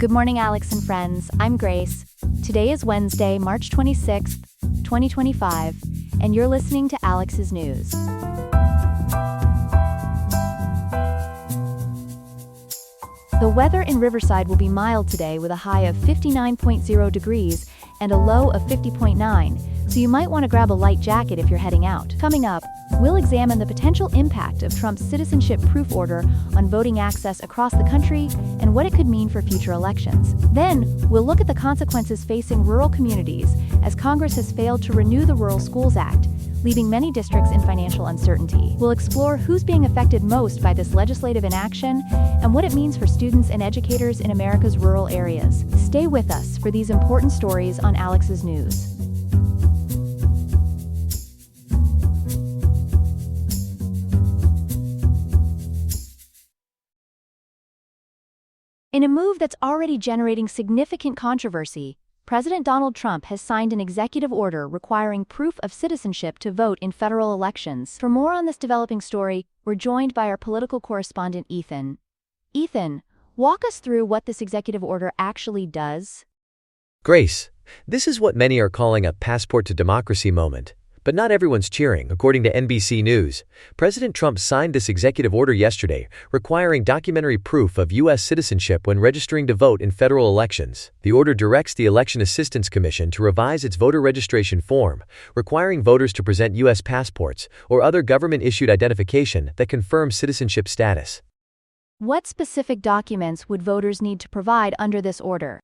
Good morning, Alex and friends. I'm Grace. Today is Wednesday, March 26th, 2025, and you're listening to Alex's News. The weather in Riverside will be mild today with a high of 59.0 degrees and a low of 50.9, so you might want to grab a light jacket if you're heading out. Coming up, we'll examine the potential impact of Trump's citizenship proof order on voting access across the country and what it could mean for future elections. Then, we'll look at the consequences facing rural communities as Congress has failed to renew the Rural Schools Act, leaving many districts in financial uncertainty. We'll explore who's being affected most by this legislative inaction and what it means for students and educators in America's rural areas. Stay with us for these important stories on Alex's News. In a move that's already generating significant controversy, President Donald Trump has signed an executive order requiring proof of citizenship to vote in federal elections. For more on this developing story, we're joined by our political correspondent, Ethan. Ethan, walk us through what this executive order actually does. Grace, this is what many are calling a passport to democracy moment. But not everyone's cheering. According to NBC News, President Trump signed this executive order yesterday, requiring documentary proof of U.S. citizenship when registering to vote in federal elections. The order directs the Election Assistance Commission to revise its voter registration form, requiring voters to present U.S. passports or other government-issued identification that confirms citizenship status. What specific documents would voters need to provide under this order?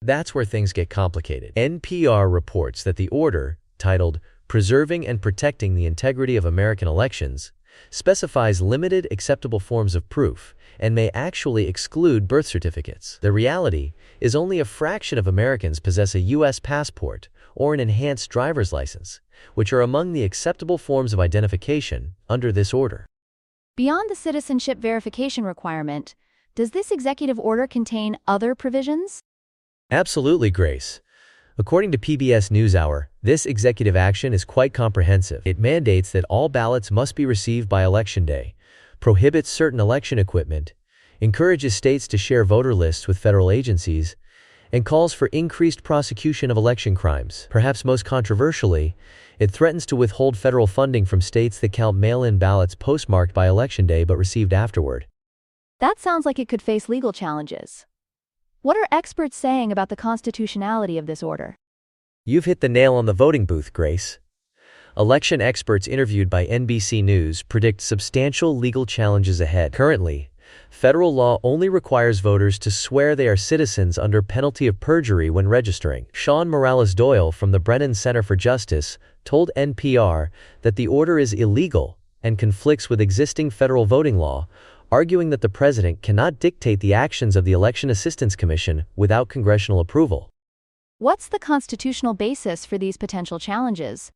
That's where things get complicated. NPR reports that the order, titled Preserving and Protecting the Integrity of American Elections, specifies limited acceptable forms of proof and may actually exclude birth certificates. The reality is only a fraction of Americans possess a U.S. passport or an enhanced driver's license, which are among the acceptable forms of identification under this order. Beyond the citizenship verification requirement, does this executive order contain other provisions? Absolutely, Grace. According to PBS NewsHour, this executive action is quite comprehensive. It mandates that all ballots must be received by Election Day, prohibits certain election equipment, encourages states to share voter lists with federal agencies, and calls for increased prosecution of election crimes. Perhaps most controversially, it threatens to withhold federal funding from states that count mail-in ballots postmarked by Election Day but received afterward. That sounds like it could face legal challenges. What are experts saying about the constitutionality of this order? You've hit the nail on the voting booth, Grace. Election experts interviewed by NBC News predict substantial legal challenges ahead. Currently, federal law only requires voters to swear they are citizens under penalty of perjury when registering. Sean Morales Doyle from the Brennan Center for Justice told NPR that the order is illegal and conflicts with existing federal voting law, arguing that the president cannot dictate the actions of the Election Assistance Commission without congressional approval. What's the constitutional basis for these potential challenges?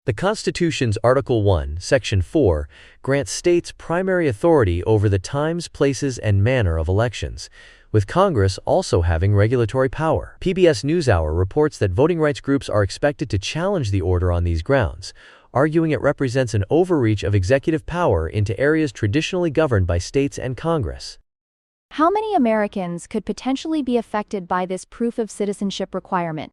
The Constitution's Article 1, Section 4, grants states primary authority over the times, places, and manner of elections, with Congress also having regulatory power. PBS NewsHour reports that voting rights groups are expected to challenge the order on these grounds, arguing it represents an overreach of executive power into areas traditionally governed by states and Congress. How many Americans could potentially be affected by this proof of citizenship requirement?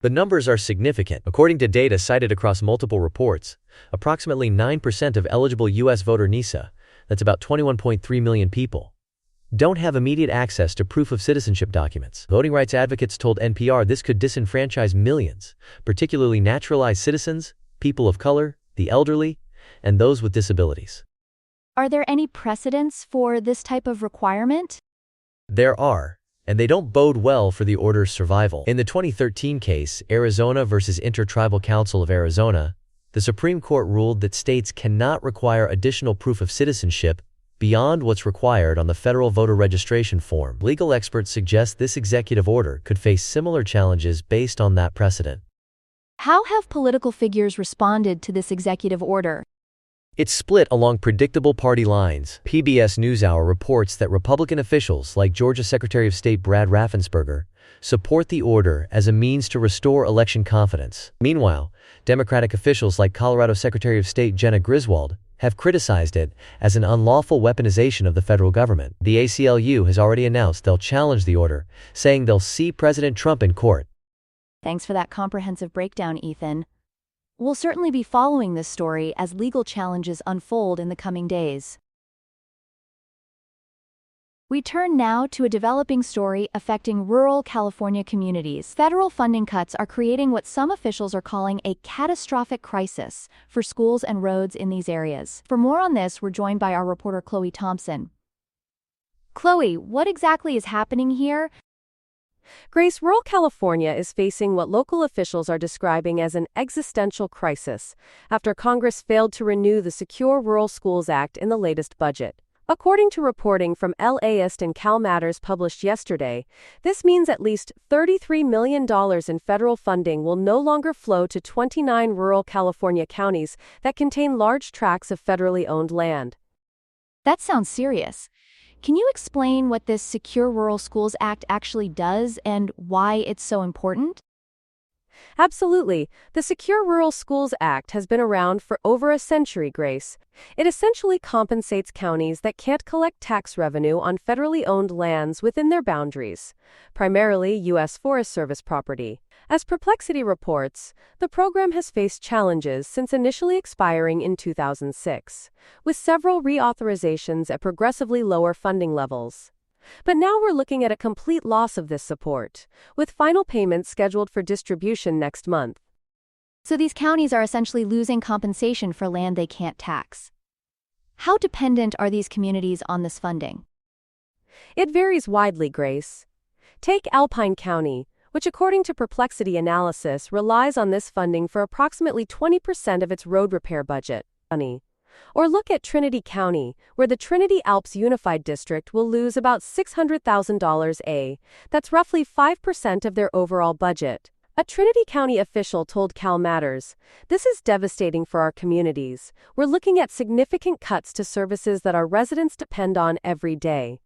The numbers are significant. According to data cited across multiple reports, approximately 9% of eligible U.S. voter NISA, that's about 21.3 million people, don't have immediate access to proof of citizenship documents. Voting rights advocates told NPR this could disenfranchise millions, particularly naturalized citizens, people of color, the elderly, and those with disabilities. Are there any precedents for this type of requirement? There are, and they don't bode well for the order's survival. In the 2013 case, Arizona versus Intertribal Council of Arizona, the Supreme Court ruled that states cannot require additional proof of citizenship beyond what's required on the federal voter registration form. Legal experts suggest this executive order could face similar challenges based on that precedent. How have political figures responded to this executive order? It's split along predictable party lines. PBS NewsHour reports that Republican officials like Georgia Secretary of State Brad Raffensperger support the order as a means to restore election confidence. Meanwhile, Democratic officials like Colorado Secretary of State Jena Griswold have criticized it as an unlawful weaponization of the federal government. The ACLU has already announced they'll challenge the order, saying they'll see President Trump in court. Thanks for that comprehensive breakdown, Ethan. We'll certainly be following this story as legal challenges unfold in the coming days. We turn now to a developing story affecting rural California communities. Federal funding cuts are creating what some officials are calling a catastrophic crisis for schools and roads in these areas. For more on this, we're joined by our reporter Chloe Thompson. Chloe, what exactly is happening here? Grace, rural California is facing what local officials are describing as an existential crisis after Congress failed to renew the Secure Rural Schools Act in the latest budget. According to reporting from LAist and Cal Matters published yesterday, this means at least $33 million in federal funding will no longer flow to 29 rural California counties that contain large tracts of federally owned land. That sounds serious. Can you explain what this Secure Rural Schools Act actually does and why it's so important? Absolutely. The Secure Rural Schools Act has been around for over a century, Grace. It essentially compensates counties that can't collect tax revenue on federally owned lands within their boundaries, primarily U.S. Forest Service property. As Perplexity reports, the program has faced challenges since initially expiring in 2006, with several reauthorizations at progressively lower funding levels. But now we're looking at a complete loss of this support, with final payments scheduled for distribution next month. So these counties are essentially losing compensation for land they can't tax. How dependent are these communities on this funding? It varies widely, Grace. Take Alpine County, which according to Perplexity analysis relies on this funding for approximately 20% of its road repair budget. Or look at Trinity County, where the Trinity Alps Unified District will lose about $600,000 That's roughly 5% of their overall budget. A Trinity County official told Cal Matters, "This is devastating for our communities. We're looking at significant cuts to services that our residents depend on every day."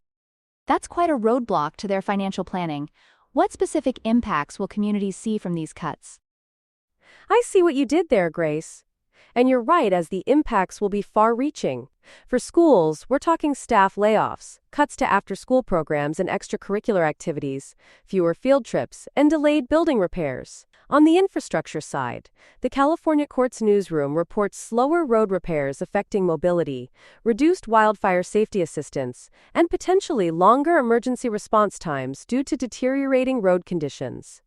That's quite a roadblock to their financial planning. What specific impacts will communities see from these cuts? I see what you did there, Grace. And you're right, as the impacts will be far-reaching. For schools, we're talking staff layoffs, cuts to after-school programs and extracurricular activities, fewer field trips, and delayed building repairs. On the infrastructure side, the California Courts Newsroom reports slower road repairs affecting mobility, reduced wildfire safety assistance, and potentially longer emergency response times due to deteriorating road conditions.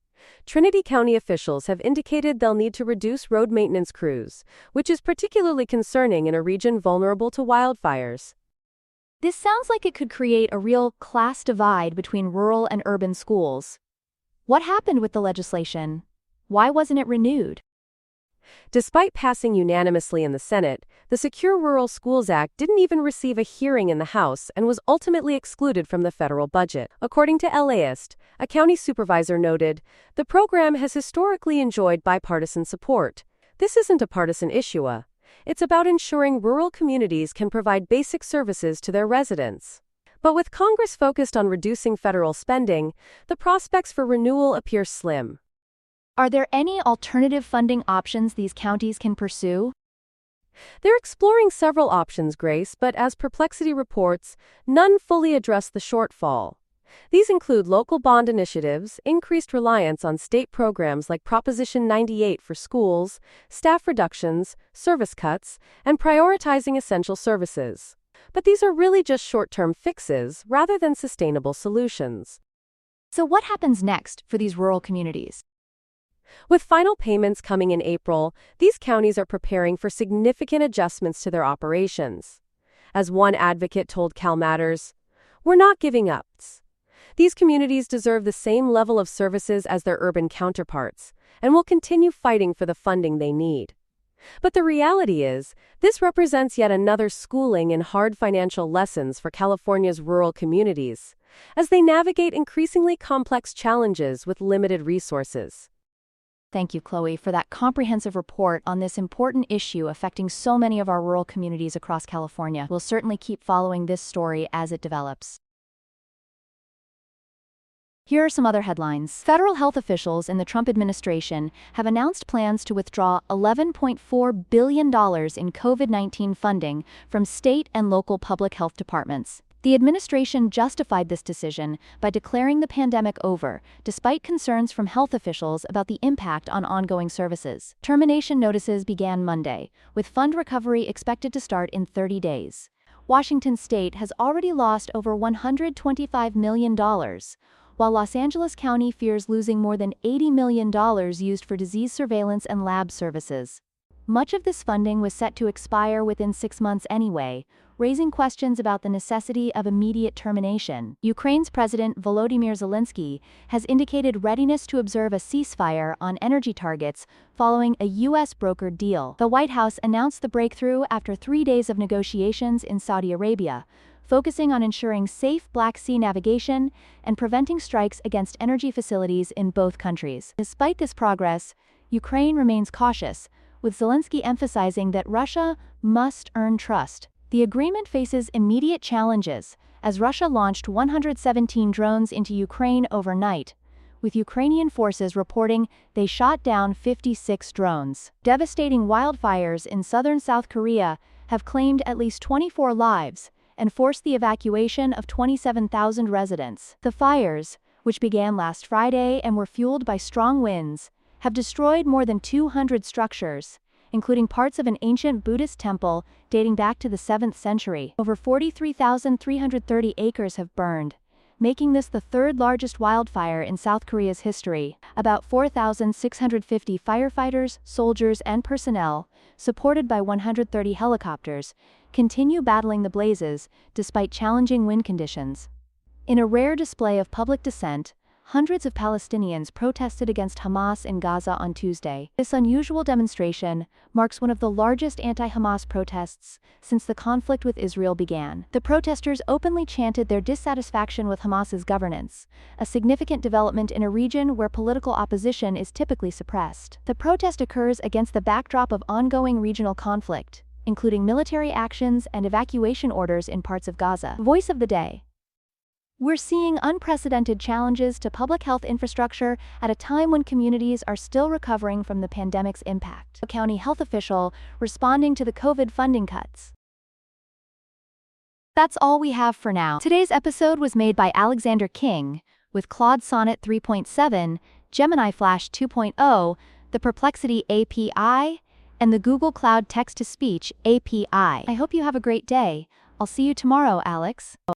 Trinity County officials have indicated they'll need to reduce road maintenance crews, which is particularly concerning in a region vulnerable to wildfires. This sounds like it could create a real class divide between rural and urban schools. What happened with the legislation? Why wasn't it renewed? Despite passing unanimously in the Senate, the Secure Rural Schools Act didn't even receive a hearing in the House and was ultimately excluded from the federal budget. According to LAist, a county supervisor noted, "The program has historically enjoyed bipartisan support. This isn't a partisan issue. It's about ensuring rural communities can provide basic services to their residents." But with Congress focused on reducing federal spending, the prospects for renewal appear slim. Are there any alternative funding options these counties can pursue? They're exploring several options, Grace, but as Perplexity reports, none fully address the shortfall. These include local bond initiatives, increased reliance on state programs like Proposition 98 for schools, staff reductions, service cuts, and prioritizing essential services. But these are really just short-term fixes rather than sustainable solutions. So what happens next for these rural communities? With final payments coming in April, these counties are preparing for significant adjustments to their operations. As one advocate told Cal Matters, "We're not giving up. These communities deserve the same level of services as their urban counterparts, and will continue fighting for the funding they need." But the reality is, this represents yet another schooling in hard financial lessons for California's rural communities, as they navigate increasingly complex challenges with limited resources. Thank you, Chloe, for that comprehensive report on this important issue affecting so many of our rural communities across California. We'll certainly keep following this story as it develops. Here are some other headlines. Federal health officials in the Trump administration have announced plans to withdraw $11.4 billion in COVID-19 funding from state and local public health departments. The administration justified this decision by declaring the pandemic over, despite concerns from health officials about the impact on ongoing services. Termination notices began Monday, with fund recovery expected to start in 30 days. Washington state has already lost over $125 million, while Los Angeles County fears losing more than $80 million used for disease surveillance and lab services. Much of this funding was set to expire within 6 months anyway, raising questions about the necessity of immediate termination. Ukraine's President Volodymyr Zelensky has indicated readiness to observe a ceasefire on energy targets following a U.S.-brokered deal. The White House announced the breakthrough after 3 days of negotiations in Saudi Arabia, focusing on ensuring safe Black Sea navigation and preventing strikes against energy facilities in both countries. Despite this progress, Ukraine remains cautious, with Zelensky emphasizing that Russia must earn trust. The agreement faces immediate challenges, as Russia launched 117 drones into Ukraine overnight, with Ukrainian forces reporting they shot down 56 drones. Devastating wildfires in southern South Korea have claimed at least 24 lives and forced the evacuation of 27,000 residents. The fires, which began last Friday and were fueled by strong winds, have destroyed more than 200 structures, including parts of an ancient Buddhist temple dating back to the 7th century. Over 43,330 acres have burned, making this the third largest wildfire in South Korea's history. About 4,650 firefighters, soldiers, and personnel, supported by 130 helicopters, continue battling the blazes despite challenging wind conditions. In a rare display of public dissent, hundreds of Palestinians protested against Hamas in Gaza on Tuesday. This unusual demonstration marks one of the largest anti-Hamas protests since the conflict with Israel began. The protesters openly chanted their dissatisfaction with Hamas's governance, a significant development in a region where political opposition is typically suppressed. The protest occurs against the backdrop of ongoing regional conflict, including military actions and evacuation orders in parts of Gaza. Voice of the day. We're seeing unprecedented challenges to public health infrastructure at a time when communities are still recovering from the pandemic's impact. A county health official responding to the COVID funding cuts. That's all we have for now. Today's episode was made by Alexander King, with Claude Sonnet 3.7, Gemini Flash 2.0, the Perplexity API, and the Google Cloud Text-to-Speech API. I hope you have a great day. I'll see you tomorrow, Alex.